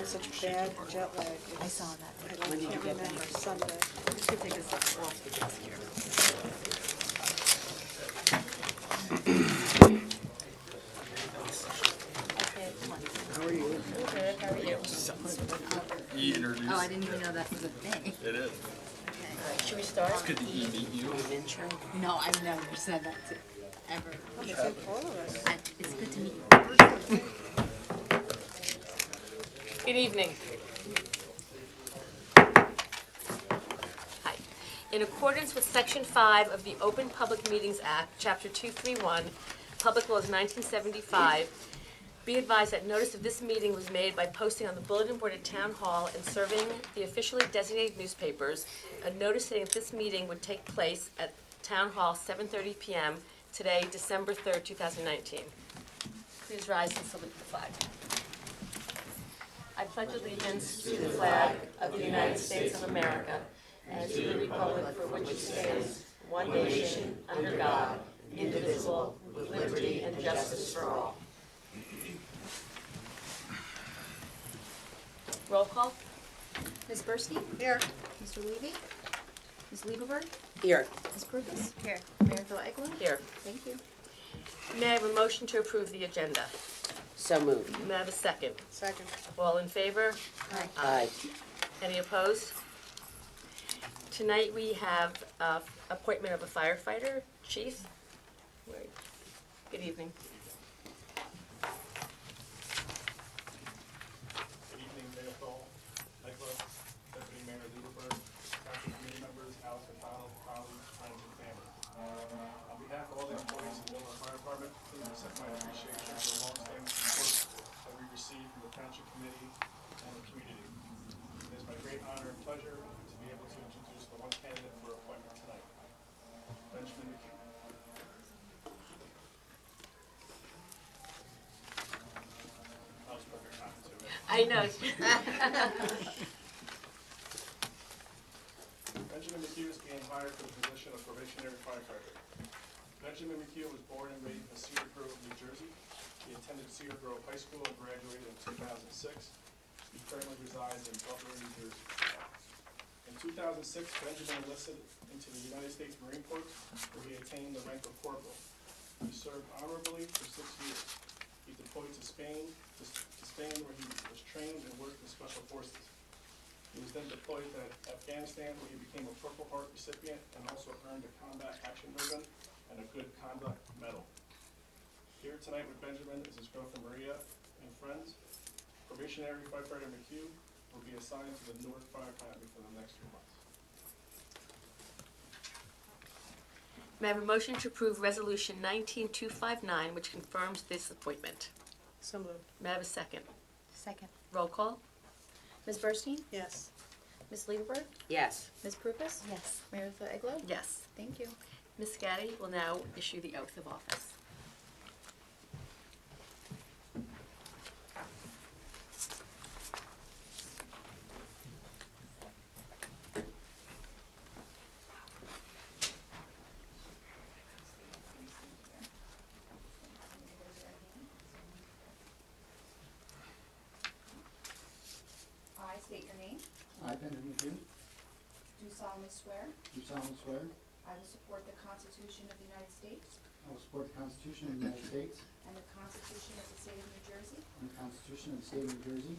had such bad jet lag. I saw that. I can't remember Sunday. I'm just gonna take this off the desk here. Okay, come on. How are you? Good, how are you? He introduced. Oh, I didn't even know that was a thing. It is. Okay. Should we start? It's good to meet you. No, I've never said that to ever. They said all of us. It's good to meet you. Good evening. Hi. In accordance with Section 5 of the Open Public Meetings Act, Chapter 231, Public Laws 1975, be advised that notice of this meeting was made by posting on the bulletin board at Town Hall and serving the officially designated newspapers a notice saying that this meeting would take place at Town Hall 7:30 p.m. today, December 3rd, 2019. Please rise and salute the flag. I pledge allegiance to the flag of the United States of America and to the republic for which it stands, one nation, under God, indivisible, with liberty and justice for all. Roll call. Ms. Burstein? Here. Mr. Levy? Ms. Lieberberg? Here. Ms. Prupus? Here. Mayor Phil Eklund? Here. Thank you. May I have a motion to approve the agenda? So moved. May I have a second? Second. All in favor? Aye. Aye. Any opposed? Tonight we have appointment of a firefighter. Chief? Good evening. Good evening, Mayor Phil Eklund, Deputy Mayor Lieberberg, council committee members, Alex McDonald, colleagues, friends, and family. On behalf of all the employees of the Millburn Fire Department, please accept my appreciation for the long-standing support that we received from the township committee and the community. It is my great honor and pleasure to be able to introduce the one candidate for appointment tonight, Benjamin McHugh. That was perfect time too. I know. Benjamin McHugh is being hired for the position of probationary firefighter. Benjamin McHugh was born and raised in Cedar Grove, New Jersey. He attended Cedar Grove High School and graduated in 2006. He currently resides in Butler, New Jersey. In 2006, Benjamin enlisted into the United States Marine Corps, where he attained the rank of corporal. He served honorably for 6 years. He deployed to Spain, where he was trained and worked in special forces. He was then deployed to Afghanistan, where he became a Purple Heart recipient and also earned a Combat Action Ribbon and a Good Conduct Medal. Here tonight with Benjamin is his girlfriend Maria and friends. Probationary firefighter McHugh will be assigned to the North Fire Academy for the next 2 months. May I have a motion to approve Resolution 19259, which confirms this appointment? So moved. May I have a second? Second. Roll call. Ms. Burstein? Yes. Ms. Lieberberg? Yes. Ms. Prupus? Yes. Mayor Phil Eklund? Yes. Thank you. Ms. Scatti will now issue the oath of office. I state your name, I, Benjamin McHugh, do solemnly swear do solemnly swear I will support the Constitution of the United States I will support the Constitution of the United States and the Constitution of the State of New Jersey, and the Constitution of the State of New Jersey,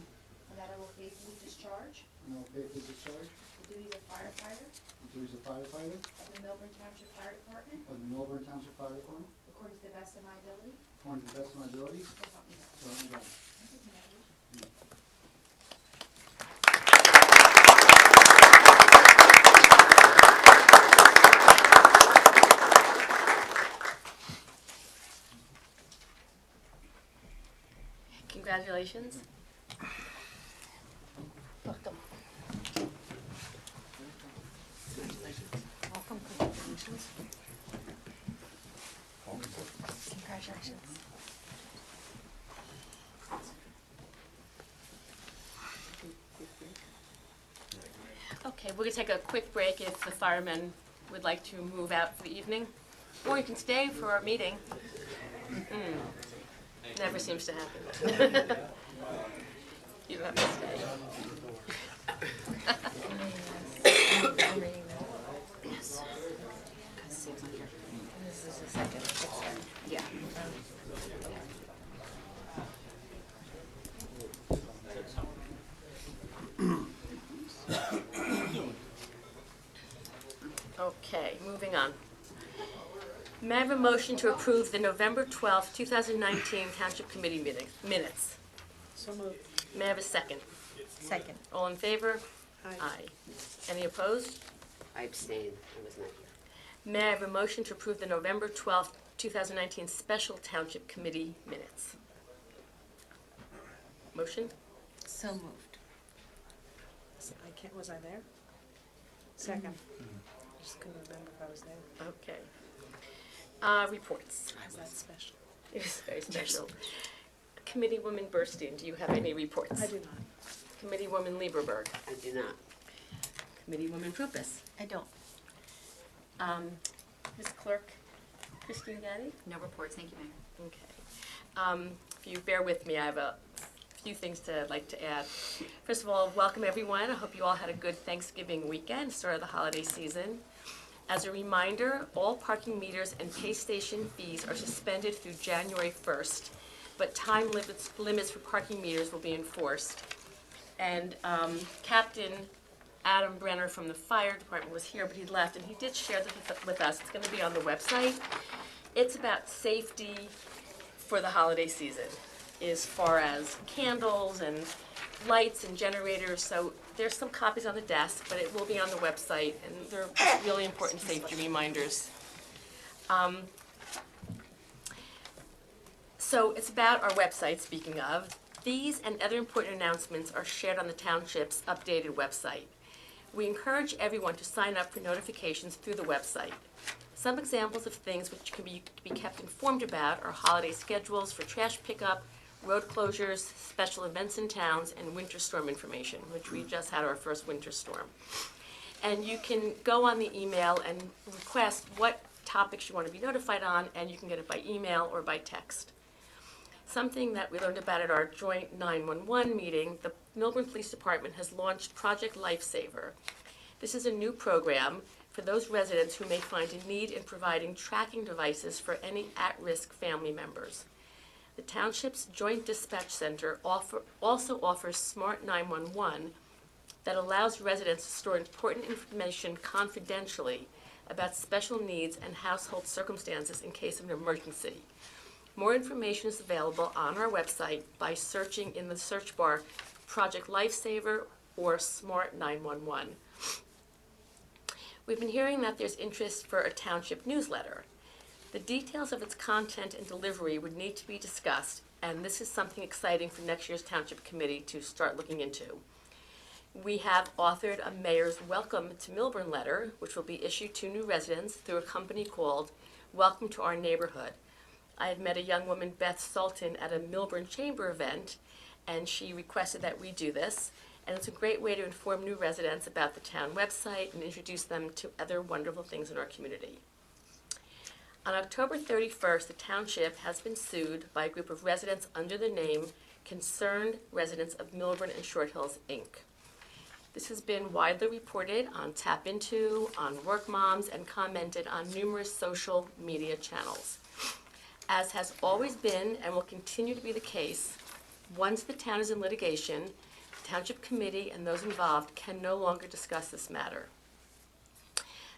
and that I will faithfully discharge and I will faithfully discharge the duties of firefighter the duties of firefighter of the Millburn Township Fire Department of the Millburn Township Fire Department according to the best of my ability, according to the best of my abilities, so help me God. so help me God. Congratulations. Welcome. Welcome. Congratulations. Congratulations. Okay, we're gonna take a quick break if the firemen would like to move out for the evening. Or you can stay for our meeting. Never seems to happen. You don't have to stay. Second. Yeah. Okay, moving on. May I have a motion to approve the November 12th, 2019 Township Committee minutes? So moved. May I have a second? Second. All in favor? Aye. Any opposed? I abstain, I was not here. May I have a motion to approve the November 12th, 2019 Special Township Committee minutes? Motion? So moved. I can't, was I there? Second. Just couldn't remember if I was there. Okay. Reports. Is that special? It is very special. Committeewoman Burstein, do you have any reports? I do not. Committeewoman Lieberberg. I do not. Committeewoman Trupus. I don't. Ms. Clerk, Christine Gaddy? No reports, thank you, Mayor. Okay. If you bear with me, I have a few things I'd like to add. First of all, welcome everyone. I hope you all had a good Thanksgiving weekend, start of the holiday season. As a reminder, all parking meters and pay station fees are suspended through January 1st, but time limits for parking meters will be enforced. And Captain Adam Brenner from the fire department was here, but he left, and he did share this with us. It's going to be on the website. It's about safety for the holiday season, as far as candles and lights and generators. So there's some copies on the desk, but it will be on the website, and they're really important safety reminders. So it's about our website, speaking of. These and other important announcements are shared on the township's updated website. We encourage everyone to sign up for notifications through the website. Some examples of things which can be kept informed about are holiday schedules for trash pickup, road closures, special events in towns, and winter storm information, which we just had our first winter storm. And you can go on the email and request what topics you want to be notified on, and you can get it by email or by text. Something that we learned about at our joint 911 meeting, the Millburn Police Department has launched Project Lifesaver. This is a new program for those residents who may find a need in providing tracking devices for any at-risk family members. The township's Joint Dispatch Center also offers Smart 911 that allows residents to store important information confidentially about special needs and household circumstances in case of an emergency. More information is available on our website by searching in the search bar Project Lifesaver or Smart 911. We've been hearing that there's interest for a township newsletter. The details of its content and delivery would need to be discussed, and this is something exciting for next year's Township Committee to start looking into. We have authored a Mayor's Welcome to Millburn letter, which will be issued to new residents through a company called Welcome to Our Neighborhood. I had met a young woman, Beth Sultan, at a Millburn Chamber event, and she requested that we do this. And it's a great way to inform new residents about the town website and introduce them to other wonderful things in our community. On October 31st, the township has been sued by a group of residents under the name Concerned Residents of Millburn and Short Hills, Inc. This has been widely reported on Tap Into, on Work Moms, and commented on numerous social media channels. As has always been and will continue to be the case, once the town is in litigation, the Township Committee and those involved can no longer discuss this matter.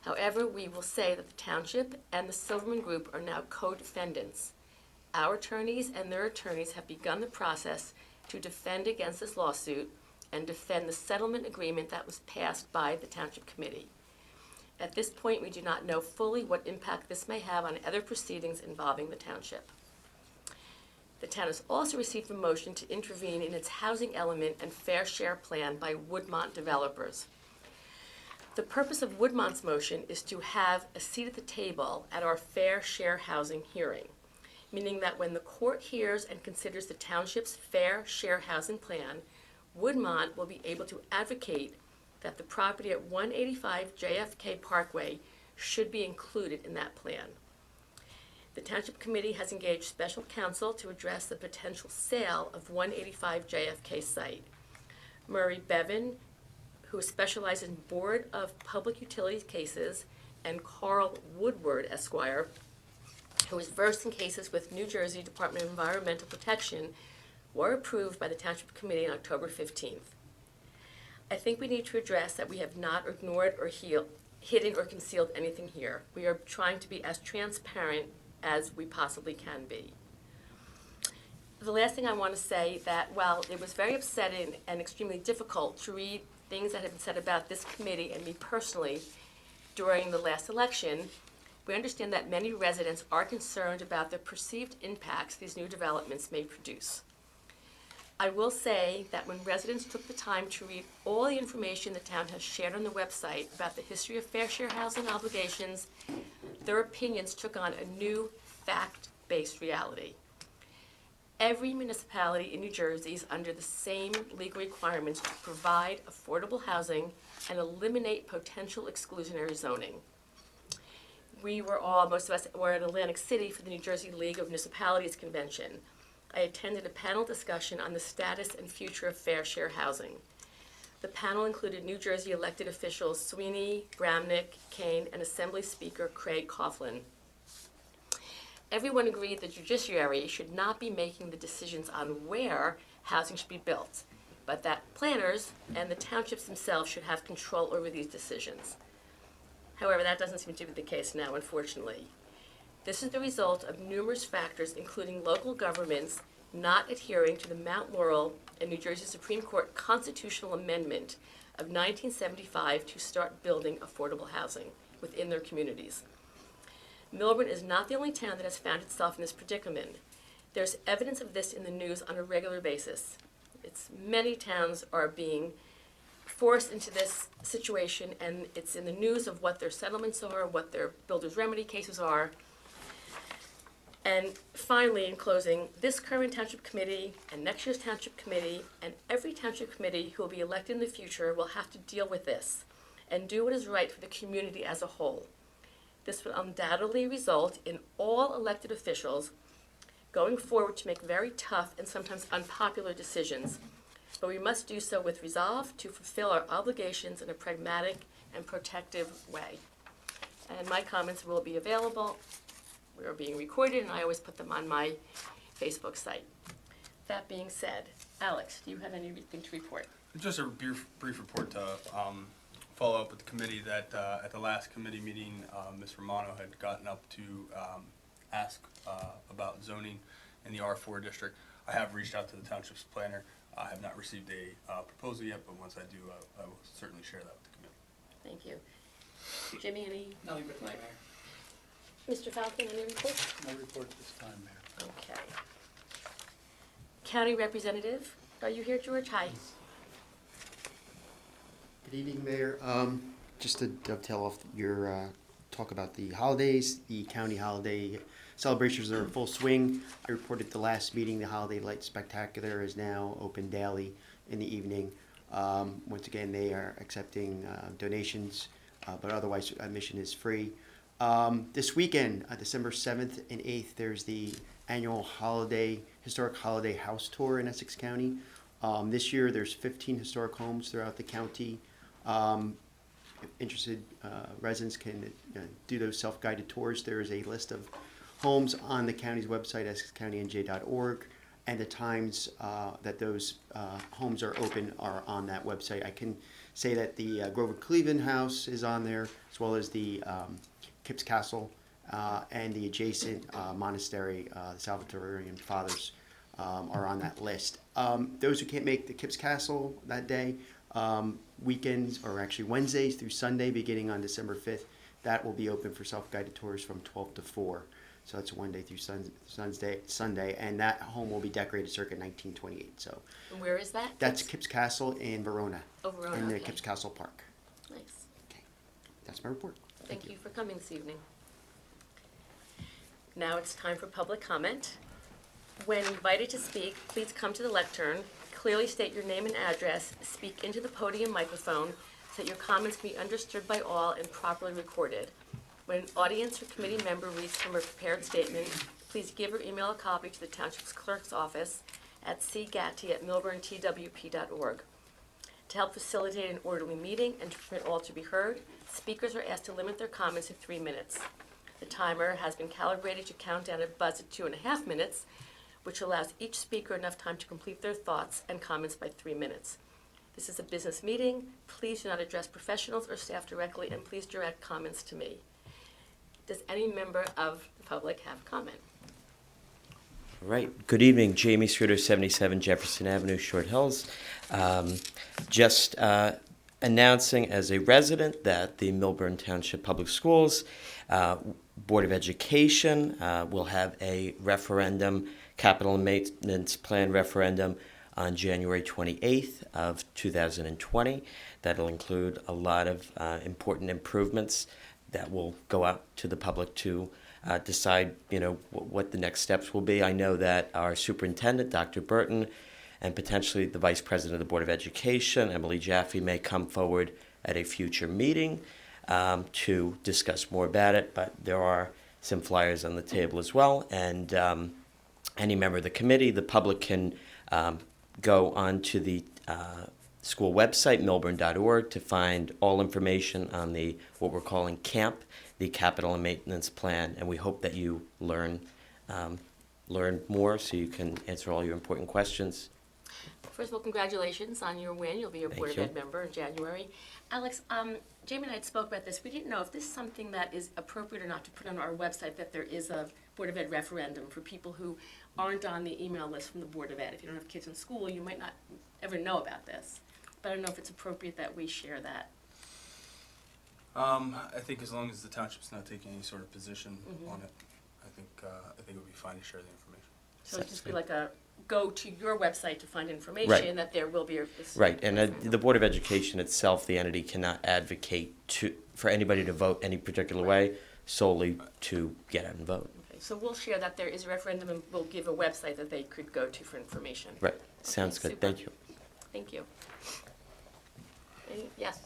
However, we will say that the Township and the Silverman Group are now co-defendants. Our attorneys and their attorneys have begun the process to defend against this lawsuit and defend the settlement agreement that was passed by the Township Committee. At this point, we do not know fully what impact this may have on other proceedings involving the township. The town has also received a motion to intervene in its housing element and fair share plan by Woodmont developers. The purpose of Woodmont's motion is to have a seat at the table at our fair share housing hearing, meaning that when the court hears and considers the township's fair share housing plan, Woodmont will be able to advocate that the property at 185 JFK Parkway should be included in that plan. The Township Committee has engaged special counsel to address the potential sale of 185 JFK site. Murray Bevan, who specializes in Board of Public Utilities cases, and Carl Woodward, Esquire, who is versed in cases with New Jersey Department of Environmental Protection, were approved by the Township Committee on October 15th. I think we need to address that we have not ignored or hidden or concealed anything here. We are trying to be as transparent as we possibly can be. The last thing I want to say that while it was very upsetting and extremely difficult to read things that have been said about this committee and me personally during the last election, we understand that many residents are concerned about the perceived impacts these new developments may produce. I will say that when residents took the time to read all the information the town has shared on the website about the history of fair share housing obligations, their opinions took on a new fact-based reality. Every municipality in New Jersey is under the same legal requirements to provide affordable housing and eliminate potential exclusionary zoning. Most of us were in Atlantic City for the New Jersey League of Municipalities Convention. I attended a panel discussion on the status and future of fair share housing. The panel included New Jersey elected officials Sweeney, Bramnick, Kane, and Assembly Speaker Craig Coughlin. Everyone agreed the judiciary should not be making the decisions on where housing should be built, but that planners and the townships themselves should have control over these decisions. However, that doesn't seem to be the case now, unfortunately. This is the result of numerous factors, including local governments not adhering to the Mount Laurel and New Jersey Supreme Court constitutional amendment of 1975 to start building affordable housing within their communities. Millburn is not the only town that has found itself in this predicament. There's evidence of this in the news on a regular basis. Many towns are being forced into this situation, and it's in the news of what their settlements are, what their builder's remedy cases are. And finally, in closing, this current township committee and next year's township committee and every township committee who will be elected in the future will have to deal with this and do what is right for the community as a whole. This will undoubtedly result in all elected officials going forward to make very tough and sometimes unpopular decisions, but we must do so with resolve to fulfill our obligations in a pragmatic and protective way. And my comments will be available. We are being recorded, and I always put them on my Facebook site. That being said, Alex, do you have anything to report? Just a brief report to follow up with the committee that at the last committee meeting, Ms. Romano had gotten up to ask about zoning in the R4 district. I have reached out to the township's planner. I have not received a proposal yet, but once I do, I will certainly share that with the committee. Thank you. Jimmy, any? Nothing but nightmare. Mr. Falcon, any reports? No report this time, Mayor. Okay. County Representative, are you here, George? Hi. Good evening, Mayor. Just to dovetail off your talk about the holidays, the county holiday celebrations are in full swing. I reported at the last meeting the Holiday Light Spectacular is now open daily in the evening. Once again, they are accepting donations, but otherwise admission is free. This weekend, December 7th and 8th, there's the annual historic holiday house tour in Essex County. This year, there's 15 historic homes throughout the county. If interested residents can do those self-guided tours. There is a list of homes on the county's website, essexcountynj.org, and the times that those homes are open are on that website. I can say that the Grover Cleveland House is on there, as well as the Kipps Castle and the adjacent monastery, the Salvatorian Fathers, are on that list. Those who can't make the Kipps Castle that day, weekends, or actually Wednesdays through Sunday, beginning on December 5th, that will be open for self-guided tours from 12 to 4. So that's Monday through Sunday, and that home will be decorated circa 1928. So And where is that? that's Kipps Castle in Verona, Oh, Verona, in the okay. Kipps Castle Park. Nice. Okay, that's my report. Thank you for coming this evening. Now it's time for public comment. When invited to speak, please come to the lectern, clearly state your name and address, speak into the podium microphone so that your comments can be understood by all and properly recorded. When an audience or committee member reads from a prepared statement, please give or email a copy to the Township's Clerk's office at cgatti@millburntwp.org. To help facilitate an orderly meeting and to permit all to be heard, speakers are asked to limit their comments to 3 minutes. The timer has been calibrated to count down a buzz at 2.5 minutes, which allows each speaker enough time to complete their thoughts and comments by 3 minutes. This is a business meeting. Please do not address professionals or staff directly, and please direct comments to me. Does any member of the public have comment? Right. Good evening. Jamie Schroeder, 77 Jefferson Avenue, Short Hills. Just announcing as a resident that the Millburn Township Public Schools Board of Education will have a referendum, capital maintenance plan referendum, on January 28th of 2020. That'll include a lot of important improvements that will go out to the public to decide, what the next steps will be. I know that our superintendent, Dr. Burton, and potentially the vice president of the Board of Education, Emily Jaffe, may come forward at a future meeting to discuss more about it, but there are some flyers on the table as well, and any member of the committee, the public can go onto the school website, millburn.org, to find all information on what we're calling CAMP, the Capital and Maintenance Plan, and we hope that you learn more so you can answer all your important questions. First of all, congratulations on your win. You'll be a Board of you. Ed member in January. Alex, Jamie and I had spoke about this. We didn't know if this is something that is appropriate or not to put on our website, that there is a Board of Ed referendum for people who aren't on the email list from the Board of Ed. If you don't have kids in school, you might not ever know about this. But I don't know if it's appropriate that we share that. I think as long as the township's not taking any sort of position on it, I think it would be fine to share the information. So it'd just be like go to your website to find information, Right. that there will be Right, and the Board of Education itself, the entity, cannot advocate for anybody to vote any particular way, solely to get out and vote. Okay, so we'll share that there is a referendum, and we'll give a website that they could go to for information. Right, sounds Okay, good, super. thank you. Thank you. Yes.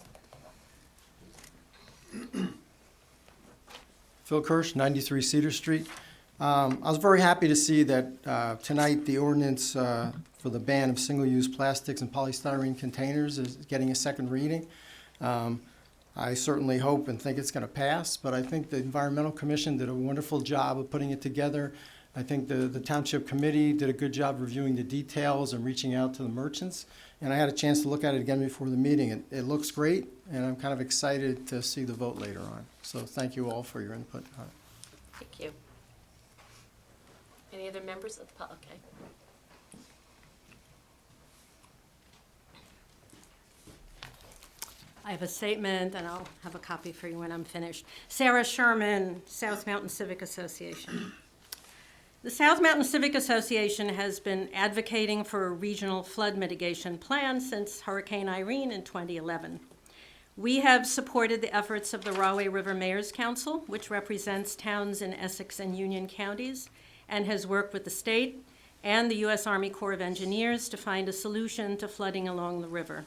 Phil Kirsch, 93 Cedar Street. I was very happy to see that tonight the ordinance for the ban of single-use plastics and polystyrene containers is getting a second reading. I certainly hope and think it's going to pass, but I think the Environmental Commission did a wonderful job of putting it together. I think the Township Committee did a good job reviewing the details and reaching out to the merchants. And I had a chance to look at it again before the meeting. It looks great, and I'm kind of excited to see the vote later on. So thank you all for your input on it. Thank you. Any other members of the public? Okay. I have a statement, and I'll have a copy for you when I'm finished. Sarah Sherman, South Mountain Civic Association. The South Mountain Civic Association has been advocating for a regional flood mitigation plan since Hurricane Irene in 2011. We have supported the efforts of the Rahway River Mayor's Council, which represents towns in Essex and Union counties, and has worked with the state and the U.S. Army Corps of Engineers to find a solution to flooding along the river.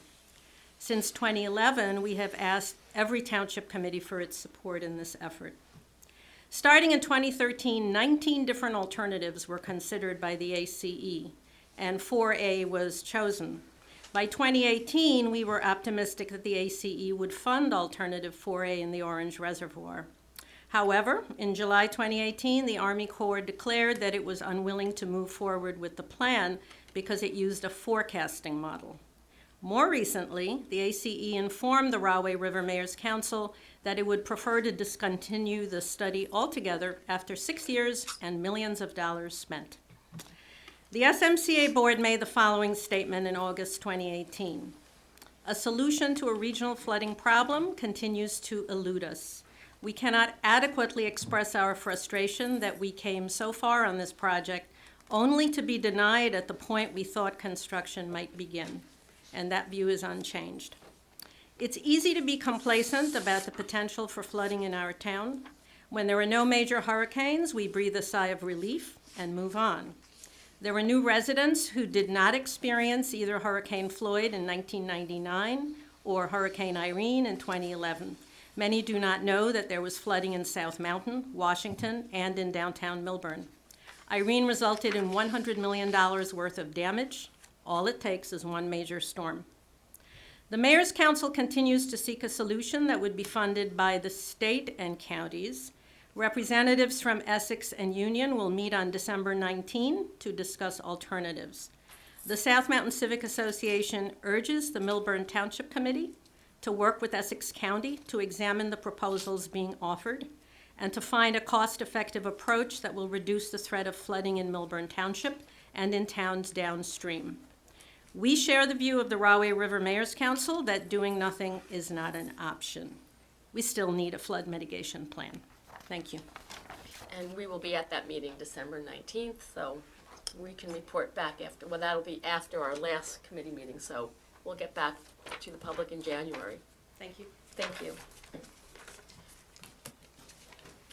Since 2011, we have asked every township committee for its support in this effort. Starting in 2013, 19 different alternatives were considered by the ACE, and 4A was chosen. By 2018, we were optimistic that the ACE would fund alternative 4A in the Orange Reservoir. However, in July 2018, the Army Corps declared that it was unwilling to move forward with the plan because it used a forecasting model. More recently, the ACE informed the Rahway River Mayor's Council that it would prefer to discontinue the study altogether after 6 years and millions of dollars spent. The SMCA board made the following statement in August 2018. A solution to a regional flooding problem continues to elude us. We cannot adequately express our frustration that we came so far on this project only to be denied at the point we thought construction might begin. And that view is unchanged. It's easy to be complacent about the potential for flooding in our town. When there are no major hurricanes, we breathe a sigh of relief and move on. There were new residents who did not experience either Hurricane Floyd in 1999 or Hurricane Irene in 2011. Many do not know that there was flooding in South Mountain, Washington, and in downtown Millburn. Irene resulted in $100 million worth of damage. All it takes is one major storm. The Mayor's Council continues to seek a solution that would be funded by the state and counties. Representatives from Essex and Union will meet on December 19 to discuss alternatives. The South Mountain Civic Association urges the Millburn Township Committee to work with Essex County to examine the proposals being offered and to find a cost-effective approach that will reduce the threat of flooding in Millburn Township and in towns downstream. We share the view of the Rahway River Mayor's Council that doing nothing is not an option. We still need a flood mitigation plan. Thank you. And we will be at that meeting December 19th, so we can report back after, well, that'll be after our last committee meeting, so we'll get back to the public in January. Thank you. Thank you.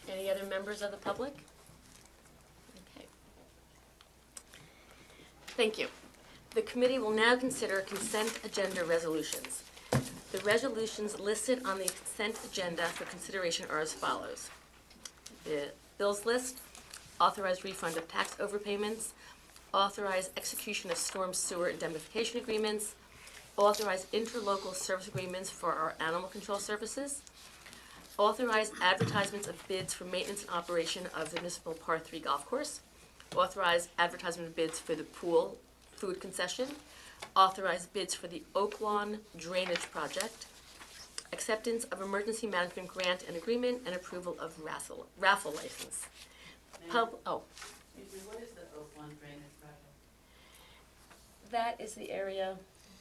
Any other members of the public? Okay. Thank you. The committee will now consider consent agenda resolutions. The resolutions listed on the consent agenda for consideration are as follows. The bills list, authorized refund of tax overpayments, authorized execution of storm sewer indemnification agreements, authorized interlocal service agreements for our animal control services, authorized advertisements of bids for maintenance and operation of the municipal Par 3 golf course, authorized advertisement of bids for the pool food concession, authorized bids for the Oak Lawn drainage project, acceptance of emergency management grant and agreement, and approval of raffle license. What is the Oak Lawn drainage project? That is the area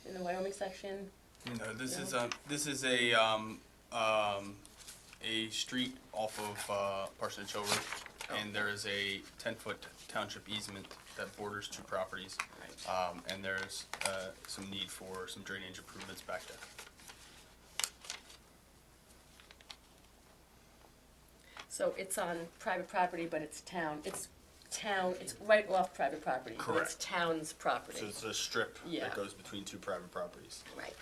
in the Wyoming section. No, this is a street off of Parsonage Hill Road, and there is a 10-foot township easement that borders two properties, and there's some need for some drainage improvements back there. So it's on private property, but it's right off private property. But Correct. it's town's property. So it's a strip Yeah. that goes between two private properties. Right.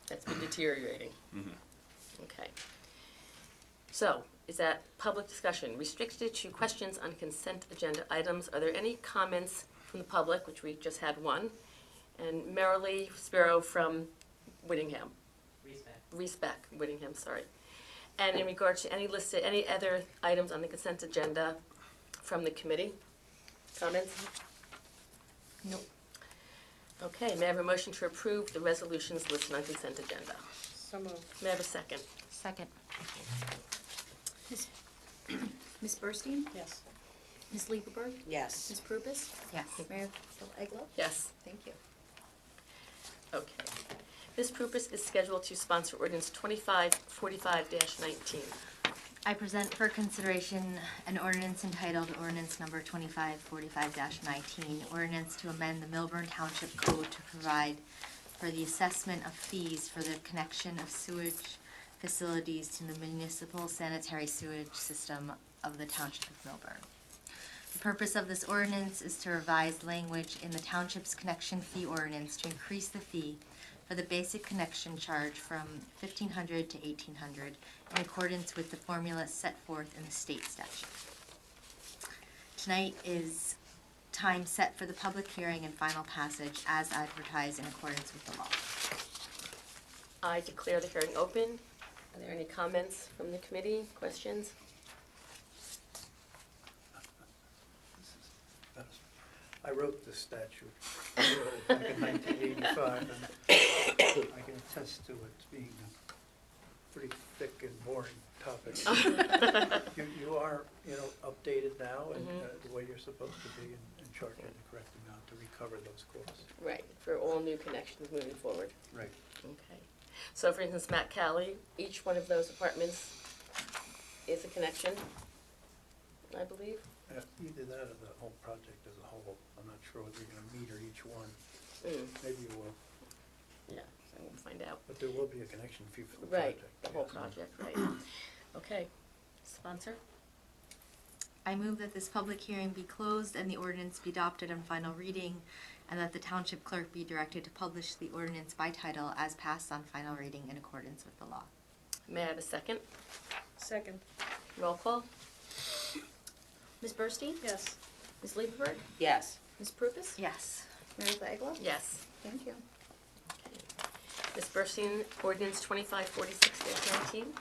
That's been deteriorating. Mhm. Okay. So, is that public discussion restricted to questions on consent agenda items? Are there any comments from the public, which we just had one? And Marilee Spiro from Whittingham. Respec, Whittingham, sorry. And in regards to any other items on the consent agenda from the committee? Comments? Nope. Okay, may I have a motion to approve the resolutions listed on consent agenda? So moved. May I have a second? Second. Ms. Burstein? Yes. Ms. Lieberberg? Yes. Ms. Prubus? Yes. Mayor Eglo? Yes. Thank you. Okay. Ms. Prupus is scheduled to sponsor ordinance 2545-19. I present for consideration an ordinance entitled Ordinance Number 2545-19, ordinance to amend the Millburn Township Code to provide for the assessment of fees for the connection of sewage facilities to the municipal sanitary sewage system of the Township of Millburn. The purpose of this ordinance is to revise language in the Township's connection fee ordinance to increase the fee for the basic connection charge from $1,500 to $1,800 in accordance with the formula set forth in the state statute. Tonight is time set for the public hearing and final passage as advertised in accordance with the law. I declare the hearing open. Are there any comments from the committee, questions? I wrote this statute back in 1985, and I can attest to it being a pretty thick and boring topic. You are, updated now, and the way you're supposed to be, and charging the correct amount to recover those costs. Right, for all new connections moving forward. Right. Okay. So for instance, Matt Cali, each one of those apartments is a connection, I believe? Either that or the whole project as a whole. I'm not sure whether you're going to meter each one. Maybe you will. Yeah, so we'll find out. But there will be a connection fee for the Right, project. the whole yes. project, right. Okay. Sponsor? I move that this public hearing be closed and the ordinance be adopted on final reading, and that the township clerk be directed to publish the ordinance by title as passed on final reading in accordance with the law. May I have a second? Second. Roll call? Ms. Burstein? Yes. Ms. Lieberberg? Yes. Ms. Prubus? Yes. Mayor Eglo? Yes. Thank you. Ms. Burstein, ordinance 2546-19.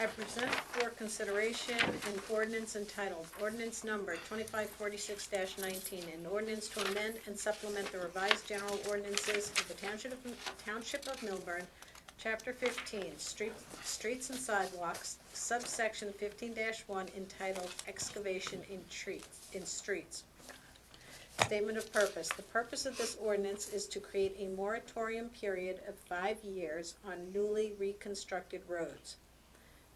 I present for consideration an ordinance entitled Ordinance Number 2546-19, an ordinance to amend and supplement the revised general ordinances of the Township of Millburn, Chapter 15, Streets and Sidewalks, subsection 15-1, entitled Excavation in Streets. Statement of purpose. The purpose of this ordinance is to create a moratorium period of 5 years on newly reconstructed roads.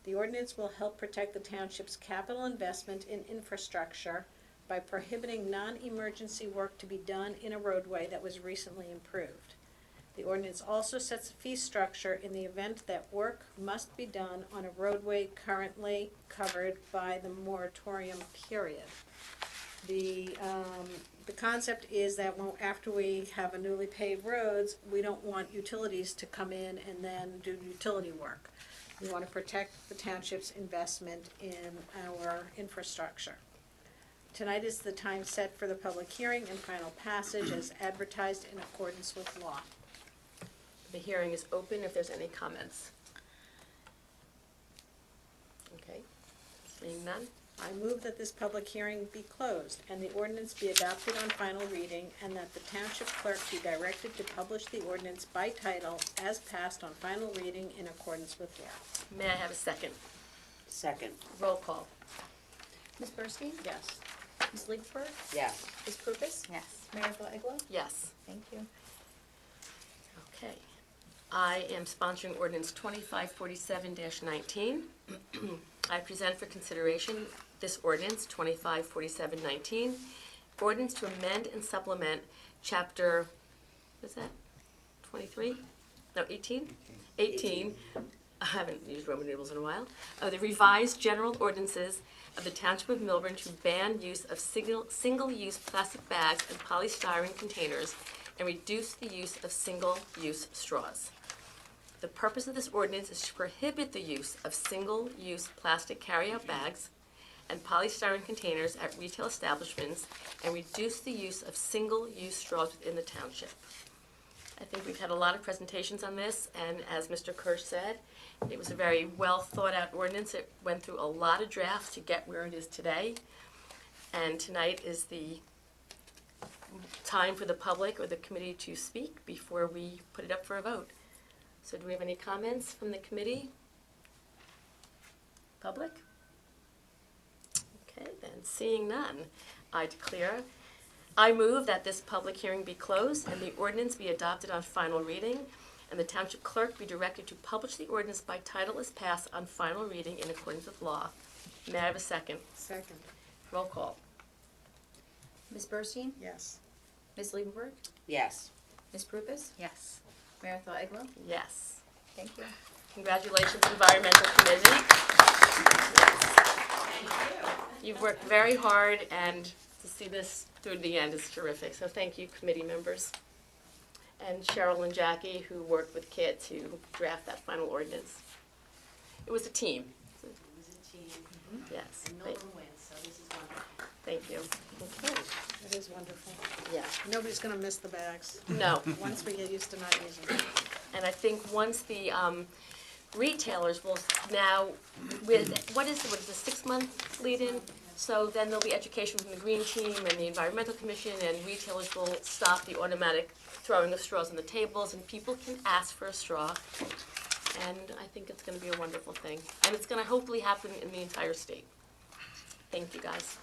The ordinance will help protect the township's capital investment in infrastructure by prohibiting non-emergency work to be done in a roadway that was recently improved. The ordinance also sets a fee structure in the event that work must be done on a roadway currently covered by the moratorium period. The concept is that after we have a newly paved roads, we don't want utilities to come in and then do utility work. We want to protect the township's investment in our infrastructure. Tonight is the time set for the public hearing and final passage as advertised in accordance with law. The hearing is open if there's any comments. Okay, seeing none. I move that this public hearing be closed and the ordinance be adopted on final reading, and that the township clerk be directed to publish the ordinance by title as passed on final reading in accordance with law. May I have a second? Second. Roll call. Ms. Bursky? Yes. Ms. Lieberberg? Yes. Ms. Prupus? Yes. Mayor Iglo? Yes. Thank you. Okay. I am sponsoring ordinance 2547-19. I present for consideration this ordinance, 2547-19, ordinance to amend and supplement chapter, what is that, 23? No, 18? 18. I haven't used Roman numerals in a while. Of the revised general ordinances of the Township of Millburn to ban use of single-use plastic bags and polystyrene containers and reduce the use of single-use straws. The purpose of this ordinance is to prohibit the use of single-use plastic carry-out bags and polystyrene containers at retail establishments and reduce the use of single-use straws within the township. I think we've had a lot of presentations on this, and as Mr. Kirsch said, it was a very well-thought-out ordinance. It went through a lot of drafts to get where it is today, and tonight is the time for the public or the committee to speak before we put it up for a vote. So do we have any comments from the committee? Public? Okay, then seeing none, I move that this public hearing be closed and the ordinance be adopted on final reading, and the township clerk be directed to publish the ordinance by title as passed on final reading in accordance with law. May I have a second? Second. Roll call. Ms. Burstein? Yes. Ms. Lieberberg? Yes. Ms. Prupus? Yes. Mayor Iglo? Yes. Thank you. Congratulations, Environmental Committee. You've worked very hard, and to see this through to the end is terrific. So thank you, committee members. And Cheryl and Jackie, who worked with Kit to draft that final ordinance. It was a team. It was a team. Yes. And Millburn wins, so this is wonderful. Thank you. Okay. It is wonderful. Yeah. Nobody's gonna miss the bags. No. Once we get used to not using them. And I think once the retailers will now, with, what is the 6-month lead-in? So then there'll be education from the Green Team and the Environmental Commission, and retailers will stop the automatic throwing of straws on the tables, and people can ask for a straw. And I think it's gonna be a wonderful thing. And it's gonna hopefully happen in the entire state. Thank you, guys.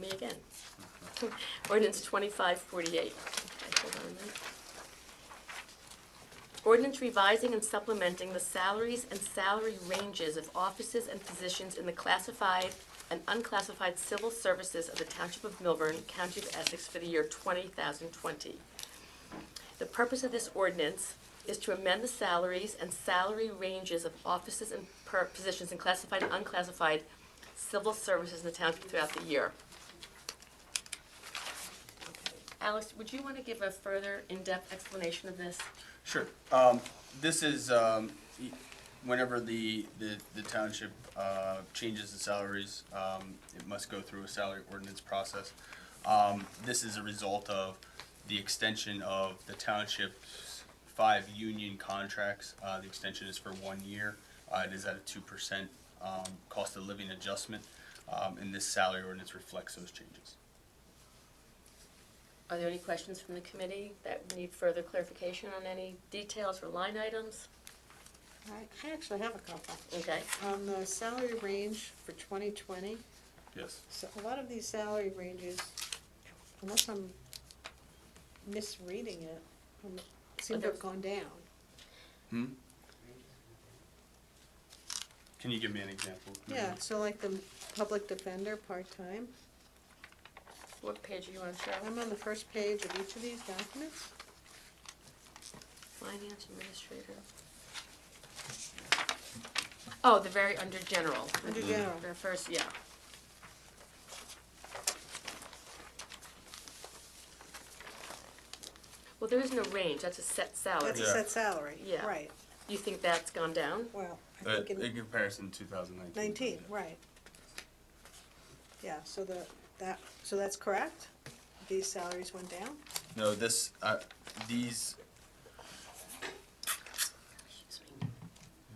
Me again. Ordinance 2548. Okay, hold on a minute. Ordinance revising and supplementing the salaries and salary ranges of offices and positions in the classified and unclassified civil services of the Township of Millburn, County of Essex for the year 2020. The purpose of this ordinance is to amend the salaries and salary ranges of offices and positions in classified and unclassified civil services in the township throughout the year. Okay. Alex, would you want to give a further in-depth explanation of this? Sure. This is whenever the township changes the salaries, it must go through a salary ordinance process. This is a result of the extension of the township's 5 union contracts. The extension is for 1 year. It is at a 2% cost of living adjustment, and this salary ordinance reflects those changes. Are there any questions from the committee that need further clarification on any details or line items? I actually have a couple. Okay. On the salary range for 2020, Yes. so a lot of these salary ranges, unless I'm misreading it, seem to have gone down. Hmm? Can you give me an example? Yeah, so like the public defender, part-time, What page are you on, Cheryl? I'm on the first page of each of these documents. Finance administrator. Oh, the very under general. Under general. The first, yeah. Well, there is no range, that's a set salary. That's a Yeah. set salary, Yeah. right. You think that's gone down? Well, I think In in comparison to 2019. 19, right. Yeah, so so that's correct? These salaries went down? No, these,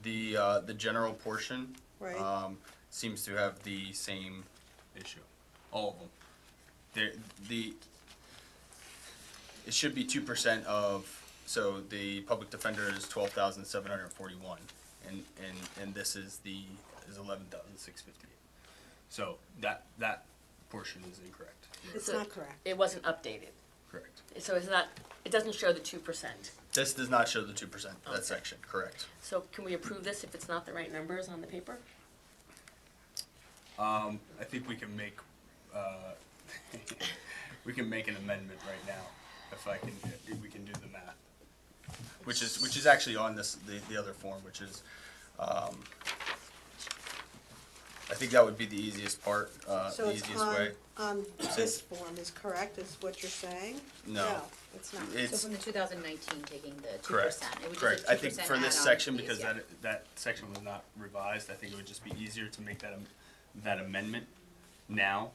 the general portion, Right. seems to have the same issue, all of them. It should be 2% of, so the public defender is 12,741, and this is 11,658. So that portion is incorrect. It's So not correct. It wasn't updated. Correct. So it's not, it doesn't show the 2%. This does not show the 2%, Okay. that section, correct. So can we approve this if it's not the right numbers on the paper? I think we can make, we can make an amendment right now, if we can do the math. Which is actually on the other form, which is, I think that would be the easiest part, So the it's easiest way. on this form is correct, is what you're saying? No. It's not. So It's, from the 2019, taking the 2%. correct, It was correct. just a I think 2% for this add-on section, fees, because yeah. that section was not revised, I think it would just be easier to make that amendment now.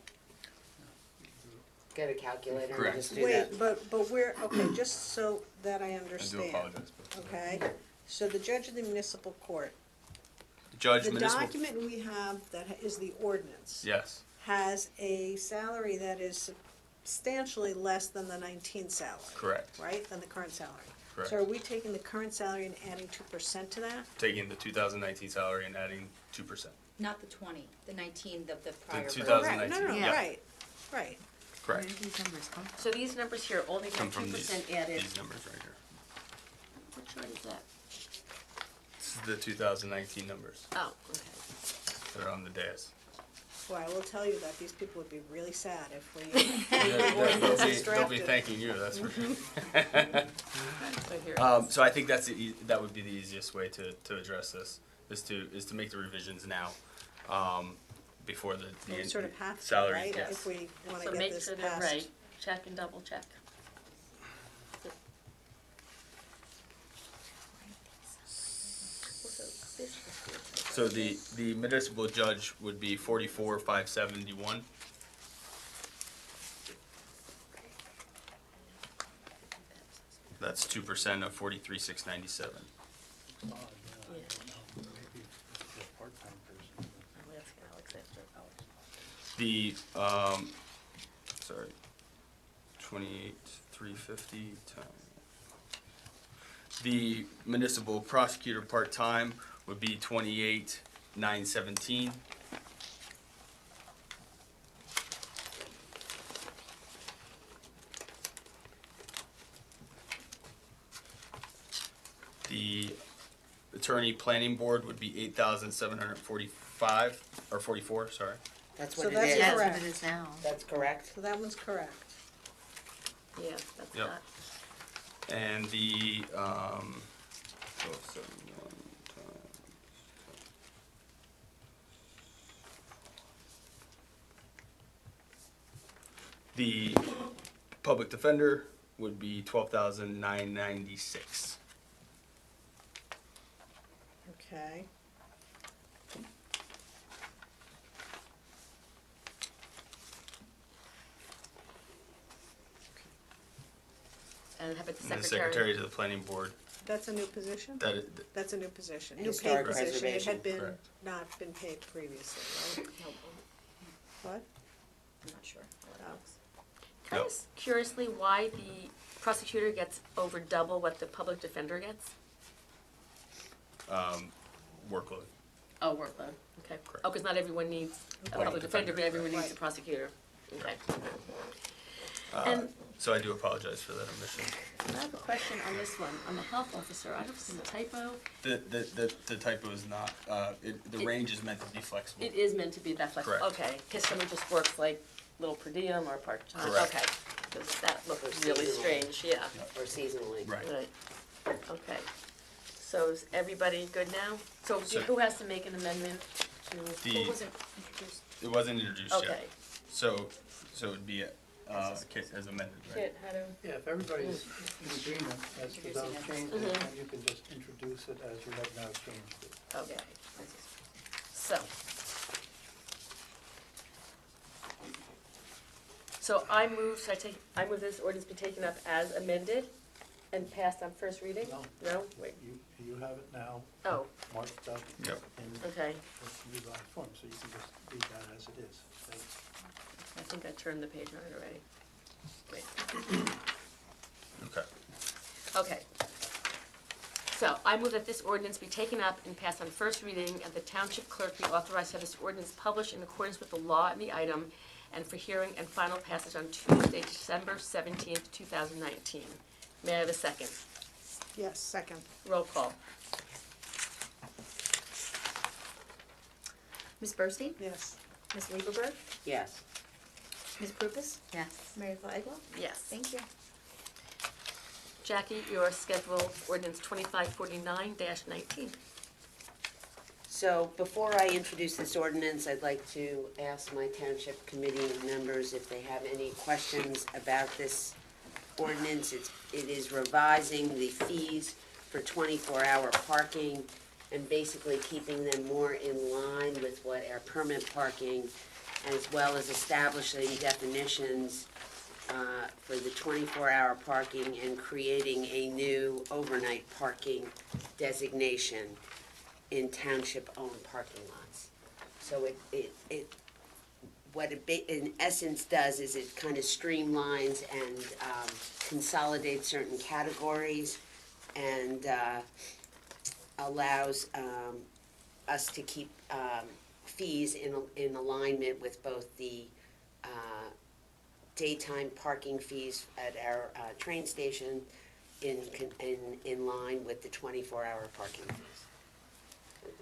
Get a calculator and Correct. just do that. Wait, but we're, okay, just so that I I do understand. apologize, but. Okay, so the judge of the municipal court, Judge the municipal. document we have that is the ordinance. Yes, Has a salary that is substantially less than the 19 salary. correct. Right, than the current salary. Correct. So are we taking the current salary and adding 2% to that? Taking the 2019 salary and adding 2%. Not the 20, the 19, the prior. 2019. Correct, no, Yeah. right. Where Correct. did these numbers come from? So these numbers here only Come have from these 2% added. these numbers right here. What chart is that? This is the 2019 numbers Oh, okay. that are on the dais. Well, I will tell you that these people would be really sad if we, They'll be thanking you, that's for sure. So here it is. So I think that would be the easiest way to address this, is to make the revisions now, before the we sort of have to, salary. right? yes. If we want to So get make this sure they're passed. right, check and double check. So the municipal judge would be 44,571. That's 2% of 43,697. Yeah. Part-time person. I'm asking Alex after. The, sorry, 28,350 times. The municipal prosecutor part-time would be 28,917. The attorney planning board would be 8,745, or 44, sorry. That's So what it that's is. That's correct. what it is now. That's correct. So that one's correct. Yeah, that's Yep. not. And the, 1271 times. The public defender would be 12,996. Okay. And how about the And the secretary? secretary to the planning board That's a new position? That is, That's a new position, new paid Historic position. It preservation. had been, Correct. not been paid previously, right? What? I'm not sure. Oh. Can I ask curiously why the prosecutor gets over double what the public defender gets? workload. Oh, workload, okay. Correct. Oh, because not everyone needs a Right. public defender, but everyone needs a Right. prosecutor. Okay. Uh, And- So I do apologize for that omission. I have a question on this one, on the health officer. I don't see the typo. The typo is not, the It- range is meant to be flexible. It is meant to be that flexible. Correct. Okay, because someone just works like little per diem or part-time. Correct. Okay, because that looked Or really seasonal. strange, yeah. Or seasonally. Right. Right, okay. So is everybody good now? So So- who has to make an amendment to? The- What was it introduced? It wasn't introduced yet. Okay. So it'd be, Kit as amended, right? Kit, how to? Yeah, if everybody's in agreement as to those changes, Mhm. then you can just introduce it as you have now changed it. Okay. So I move, I move this ordinance be taken up as amended and passed on first reading? No. No? Wait, You have it now oh, marked up Yep. in okay. the revised form, so you can just read that as it is. I think I turned the page on it already. Wait, Okay. okay. So I move that this ordinance be taken up and passed on first reading, and the township clerk be authorized to have this ordinance published in accordance with the law and the item, and for hearing and final passage on Tuesday, December 17th, 2019. May I have a second? Yes, second. Roll call. Ms. Bursting? Yes. Ms. Lieberberg? Yes. Ms. Prupus? Yes. Mary Flagel? Yes. Thank you. Jackie, your scheduled ordinance 2549-19. So before I introduce this ordinance, I'd like to ask my township committee members if they have any questions about this ordinance. It is revising the fees for 24-hour parking and basically keeping them more in line with what our permit parking, as well as establishing definitions for the 24-hour parking and creating a new overnight parking designation in township-owned parking lots. So what it in essence does is it kind of streamlines and consolidates certain categories and allows us to keep fees in alignment with both the daytime parking fees at our train station in line with the 24-hour parking fees.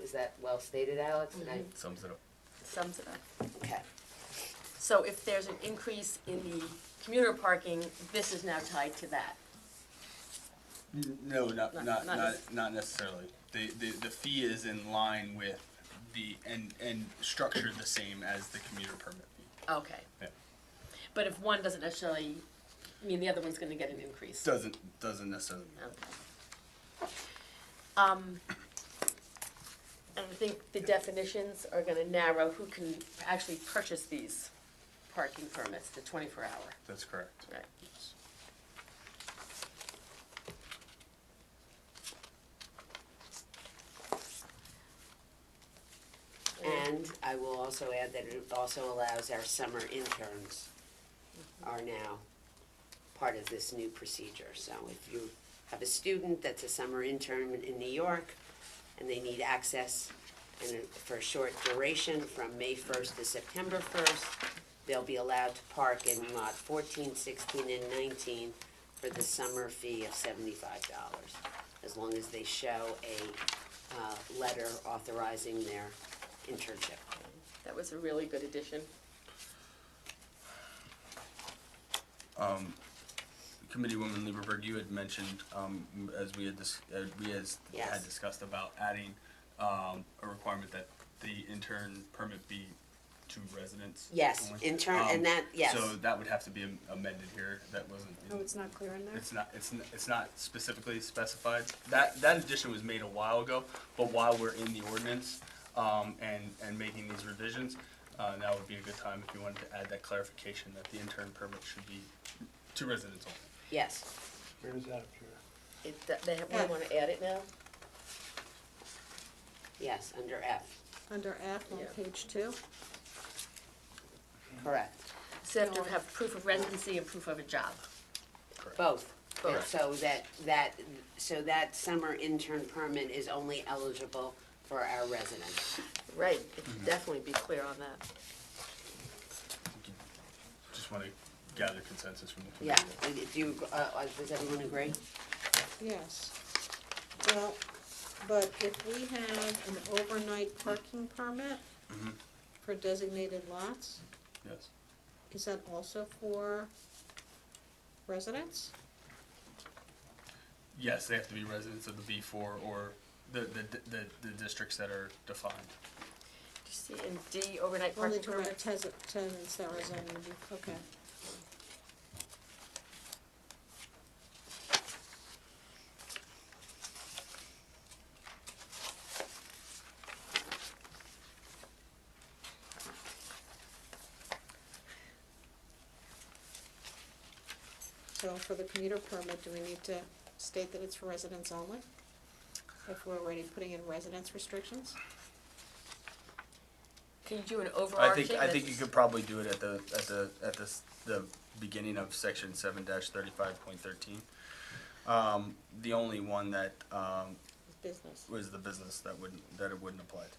Is that well stated, Alex? Did I- Sums it up. Sums it up. Okay. So if there's an increase in the commuter parking, this is now tied to that. No, Not not necessarily. The fee is in line with and structured the same as the commuter permit fee. Okay. Yeah. But if one doesn't necessarily, I mean, the other one's gonna get an increase. Doesn't necessarily. Okay. And I think the definitions are gonna narrow who can actually purchase these parking permits, the 24-hour, That's correct. right? And I will also add that it also allows our summer interns are now part of this new procedure. So if you have a student that's a summer intern in New York and they need access for a short duration from May 1st to September 1st, they'll be allowed to park in lot 14, 16, and 19 for the summer fee of $75, as long as they show a letter authorizing their internship. That was a really good addition. Committeewoman Lieberberg, you had mentioned, as we had Yes. had discussed about adding a requirement that the intern permit be to residents. Yes, only. intern, and that, yes. So that would have to be amended here. That wasn't. Oh, it's not clear in there? It's not specifically specified. That addition was made a while ago, but while we're in the ordinance, and making these revisions, now would be a good time if you wanted to add that clarification that the intern permit should be to residents only. Yes. Where does that appear? we wanna add it now? Yes, under F, Under F on Yeah. page 2. correct. So you have to have proof of residency and proof of a job. Both. And Both. so that summer intern permit is only eligible for our residents. Right, it should definitely be clear on that. Just want to gather consensus from the Yeah, committee. do you, does everyone agree? Yes. Well, but if we have an overnight parking permit Mhm. for designated lots, Yes. is that also for residents? Yes, they have to be residents of the B4 or the districts that are defined. Do you see in D, overnight Only parking to permits? tenants that reside in the, okay. So for the commuter permit, do we need to state that it's for residents only? If we're already putting in residence restrictions? Can you do an I overarching? think you that's- could probably do it at the beginning of section 7-35.13. The only one that Business. was the business that it wouldn't apply to.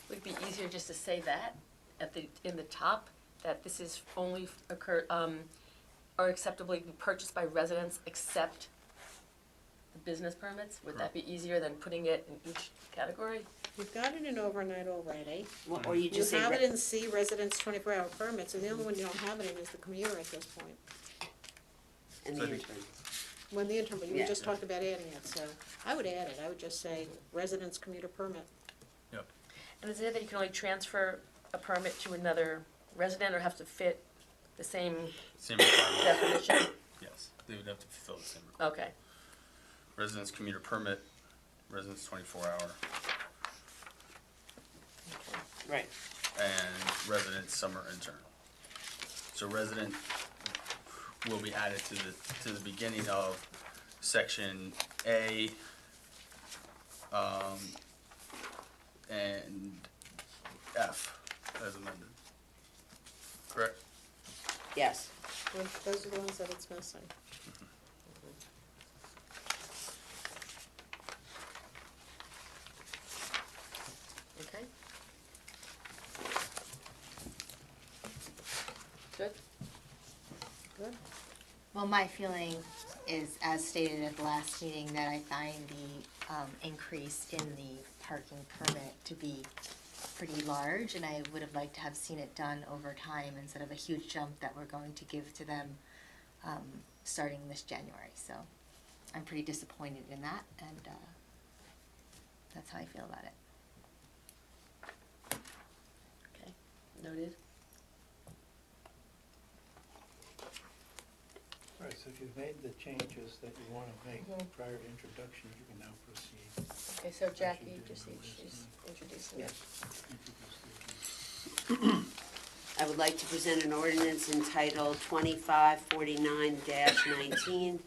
Would it be easier just to say that in the top, that this is only are acceptably purchased by residents except the business permits? Would that be easier than putting it in each category? You've got it in overnight already. Or you You just say, have it in C, residence 24-hour permits, and the only one you don't have it in is the commuter at this point. and So the I think- intern. When the intern, but you Yeah. just talked about adding it, so I would add it. I would just say residence commuter permit. Yep. And is it that you can only transfer a permit to another resident or have to fit the same Same requirement. definition? Yes, they would have to fulfill the same requirement. Okay, Residence commuter permit, residence 24-hour, Right, and resident summer intern. So resident will be added to the beginning of section A, and F as amended. Correct? yes. Those are the ones that it's missing. okay. Good? Good. Well, my feeling is, as stated at the last meeting, that I find the increase in the parking permit to be pretty large, and I would have liked to have seen it done over time instead of a huge jump that we're going to give to them starting this January. So I'm pretty disappointed in that, and that's how I feel about it. Okay, noted. All right, so if you've made the changes that you want to make Mhm. prior to introduction, you can now proceed. Okay, so Jackie, just see, she's introducing it. I would like to present an ordinance entitled 2549-19,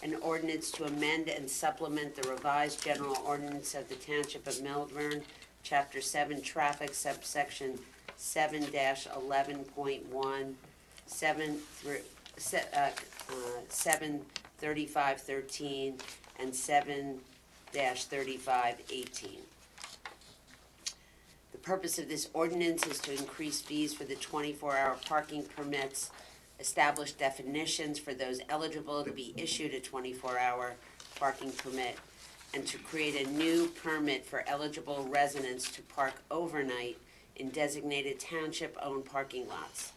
an ordinance to amend and supplement the revised general ordinance of the Township of Millburn, Chapter 7, Traffic, subsection 7-11.1, 73513, and 7-3518. The purpose of this ordinance is to increase fees for the 24-hour parking permits, establish definitions for those eligible to be issued a 24-hour parking permit, and to create a new permit for eligible residents to park overnight in designated township-owned parking lots.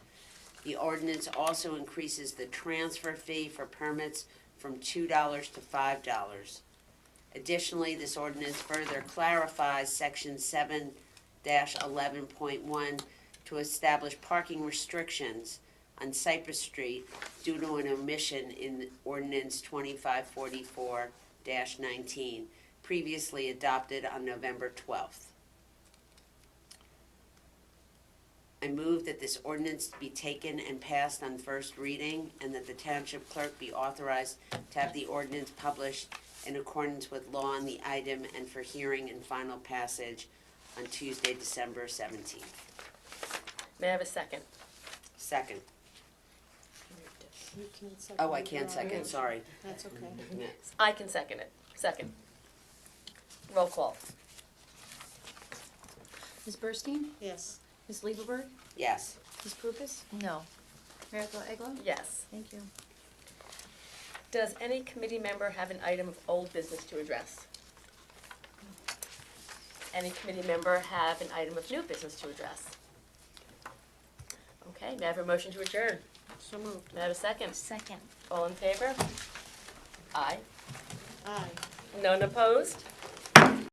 The ordinance also increases the transfer fee for permits from $2 to $5. Additionally, this ordinance further clarifies section 7-11.1 to establish parking restrictions on Cypress Street due to an omission in ordinance 2544-19, previously adopted on November 12th. I move that this ordinance be taken and passed on first reading, and that the township clerk be authorized to have the ordinance published in accordance with law on the item and for hearing and final passage on Tuesday, December 17th. May I have a second? Second. You can't second. Oh, I can't second, sorry. That's okay. Yeah. I can second it. Second. Roll call. Ms. Burstein? Yes. Ms. Lieberberg? Yes. Ms. Prupus? No. Mayor Eglo? Yes. Thank you. Does any committee member have an item of old business to address? Any committee member have an item of new business to address? Okay, may I have a motion to adjourn? So moved. May I have a second? Second. All in favor? Aye. Aye. None opposed?